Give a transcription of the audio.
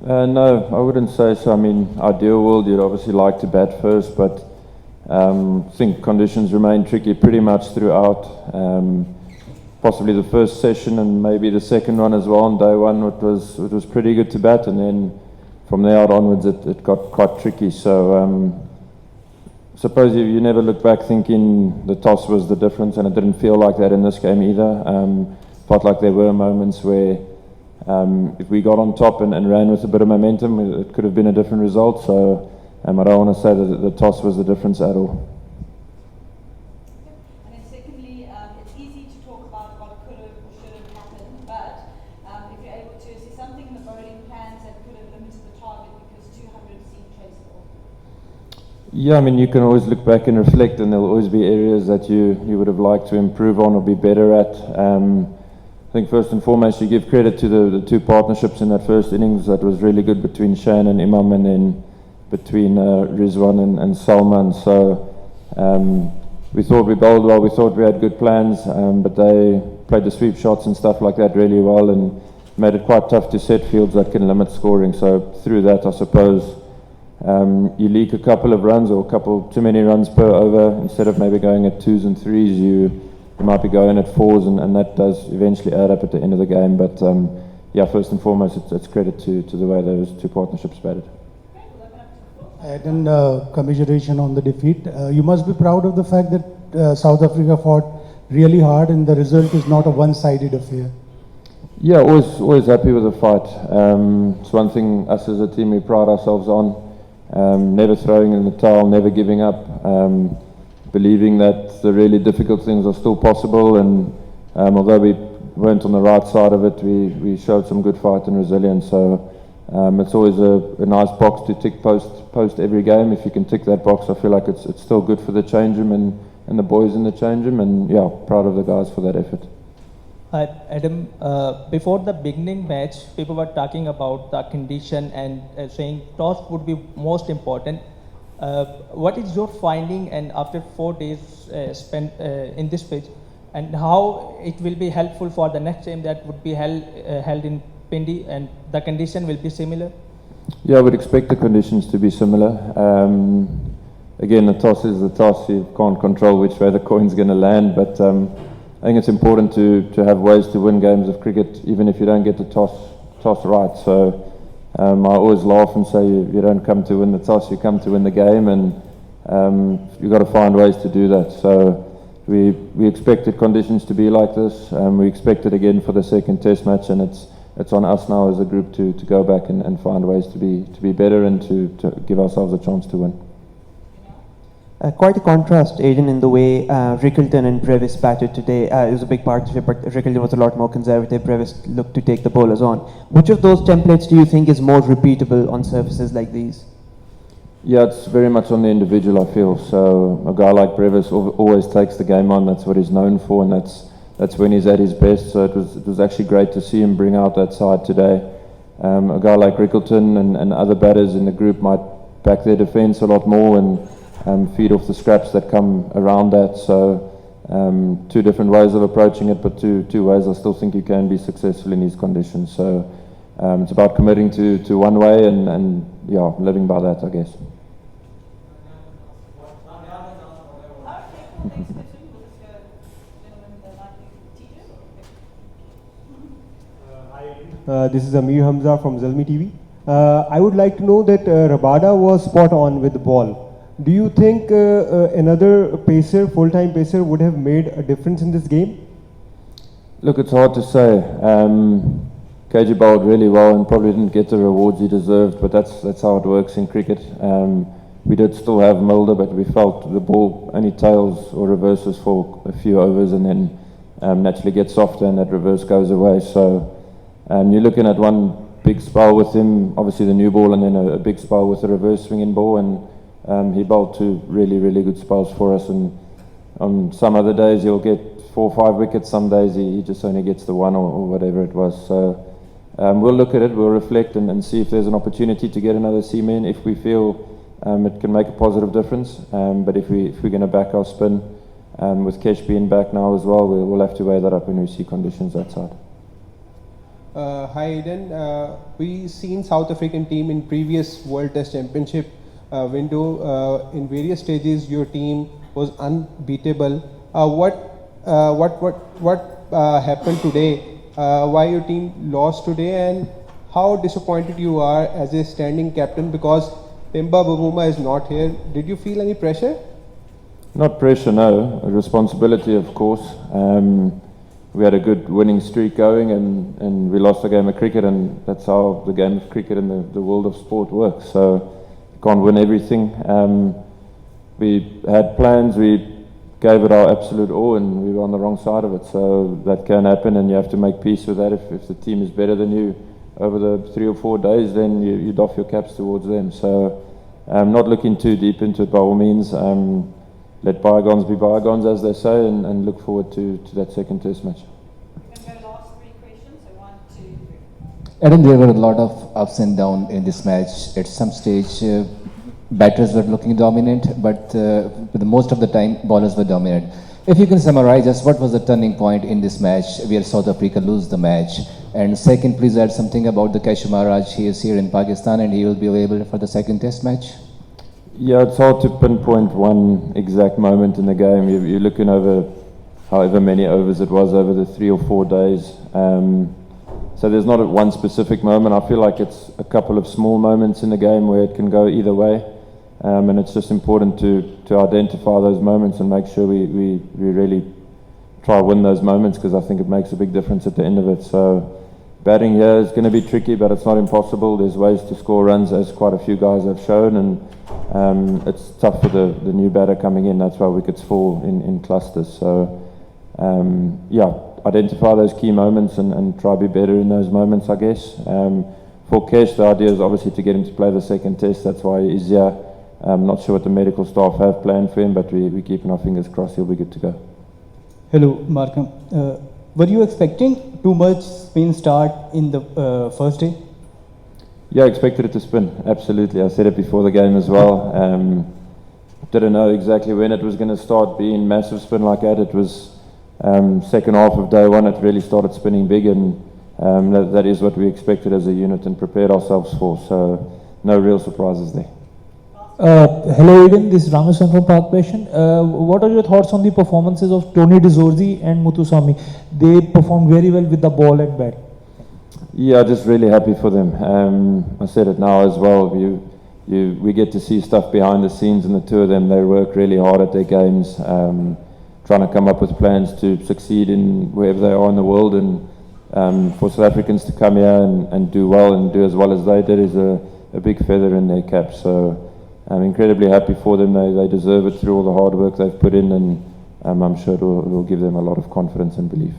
No, I wouldn't say so. I mean, ideal world, you'd obviously like to bat first, but I think conditions remain tricky pretty much throughout. Possibly the first session and maybe the second one as well. On day one, it was pretty good to bat, and then from there out onwards, it got quite tricky. So suppose you never look back thinking the toss was the difference, and it didn't feel like that in this game either. Felt like there were moments where if we got on top and ran with a bit of momentum, it could have been a different result. So I don't want to say that the toss was the difference at all. And then secondly, it's easy to talk about what could have or should have happened, but if you're able to see something in the bowling plans that could have limited the target because 200 seemed traceable. Yeah, I mean, you can always look back and reflect, and there'll always be areas that you would have liked to improve on or be better at. I think first and foremost, you give credit to the two partnerships in that first innings. That was really good between Shane and Imam, and then between Rizwan and Salman. So we thought we bowled well, we thought we had good plans, but they played the sweep shots and stuff like that really well and made it quite tough to set fields that can limit scoring. So through that, I suppose, you leak a couple of runs or a couple too many runs per over. Instead of maybe going at 2s and 3s, you might be going at 4s, and that does eventually add up at the end of the game. But yeah, first and foremost, it's credit to the way those two partnerships batted. Aiden, commiseration on the defeat. You must be proud of the fact that South Africa fought really hard and the result is not a one-sided affair. Yeah, always happy with the fight. It's one thing us as a team we pride ourselves on. Never throwing in the towel, never giving up. Believing that the really difficult things are still possible, and although we weren't on the right side of it, we showed some good fight and resilience. So it's always a nice box to tick post every game. If you can tick that box, I feel like it's still good for the change room and the boys in the change room, and yeah, proud of the guys for that effort. Adam, before the beginning match, people were talking about the condition and saying toss would be most important. What is your finding, and after 4 days spent in this pitch, and how it will be helpful for the next game that would be held in Pindi, and the condition will be similar? Yeah, I would expect the conditions to be similar. Again, the toss is the toss. You can't control which way the coin's going to land, but I think it's important to have ways to win games of cricket, even if you don't get the toss right. So I always laugh and say you don't come to win the toss, you come to win the game, and you've got to find ways to do that. So we expected conditions to be like this. We expect it again for the second test match, and it's on us now as a group to go back and find ways to be better and to give ourselves a chance to win. Quite a contrast, Aiden, in the way Rickelton and Brevis batted today. It was a big partnership, but Rickelton was a lot more conservative. Brevis looked to take the bowlers on. Which of those templates do you think is more repeatable on surfaces like these? Yeah, it's very much on the individual, I feel. So a guy like Brevis always takes the game on. That's what he's known for, and that's when he's at his best. So it was actually great to see him bring out that side today. A guy like Rickelton and other batters in the group might back their defence a lot more and feed off the scraps that come around that. So two different ways of approaching it, but two ways I still think you can be successful in these conditions. So it's about committing to one way and yeah, living by that, I guess. This is Amir Hamza from Zalmi TV. I would like to know that Rabada was spot on with the ball. Do you think another pacer, full-time pacer, would have made a difference in this game? Look, it's hard to say. KG bowled really well and probably didn't get the rewards he deserved, but that's how it works in cricket. We did still have Mulder, but we felt the ball only tails or reverses for a few overs and then naturally gets softer and that reverse goes away. So you're looking at one big spell with him, obviously the new ball, and then a big spell with a reverse swinging ball, and he bowled two really, really good spells for us. And on some other days he'll get 4 or 5 wickets, some days he just only gets the one or whatever it was. So we'll look at it, we'll reflect and see if there's an opportunity to get another seaman if we feel it can make a positive difference. But if we're going to back our spin, with Kesh being back now as well, we'll have to weigh that up when we see conditions outside. Hi Aiden. We seen South African team in previous World Test Championship window. In various stages, your team was unbeatable. What happened today? Why your team lost today, and how disappointed you are as a standing captain because Pemba Bavuma is not here? Did you feel any pressure? Not pressure, no. A responsibility, of course. We had a good winning streak going, and we lost a game of cricket, and that's how the game of cricket in the world of sport works. So you can't win everything. We had plans, we gave it our absolute all, and we were on the wrong side of it. So that can happen, and you have to make peace with that. If the team is better than you over the 3 or 4 days, then you doff your caps towards them. So I'm not looking too deep into it by all means. Let bygones be bygones, as they say, and look forward to that second test match. We're going to go last 3 questions, so 1, 2, 3. Adam, there were a lot of ups and downs in this match. At some stage, batters were looking dominant, but most of the time, bowlers were dominant. If you can summarize us, what was the turning point in this match where South Africa lose the match? And second, please add something about the Kagiso Rabada. He is here in Pakistan and he will be available for the second test match. Yeah, it's hard to pinpoint one exact moment in the game. You're looking over however many overs it was over the 3 or 4 days. So there's not one specific moment. I feel like it's a couple of small moments in the game where it can go either way. And it's just important to identify those moments and make sure we really try to win those moments, because I think it makes a big difference at the end of it. So batting here is going to be tricky, but it's not impossible. There's ways to score runs, as quite a few guys have shown, and it's tough for the new batter coming in. That's why wickets fall in clusters. So yeah, identify those key moments and try to be better in those moments, I guess. For Kesh, the idea is obviously to get him to play the second test. That's why he's here. I'm not sure what the medical staff have planned for him, but we're keeping our fingers crossed he'll be good to go. Hello, Markram. Were you expecting too much spin start in the first day? Yeah, I expected it to spin, absolutely. I said it before the game as well. Didn't know exactly when it was going to start being massive spin like that. It was second half of day one, it really started spinning big, and that is what we expected as a unit and prepared ourselves for. So no real surprises there. Hello Aiden, this is Ramesh from Park Passion. What are your thoughts on the performances of Tony Dezorzi and Muthuswamy? They performed very well with the ball and bat. Yeah, just really happy for them. I said it now as well. We get to see stuff behind the scenes, and the two of them, they work really hard at their games, trying to come up with plans to succeed in wherever they are in the world. And for South Africans to come here and do well and do as well as they did is a big feather in their cap. So I'm incredibly happy for them. They deserve it through all the hard work they've put in, and I'm sure it will give them a lot of confidence and belief.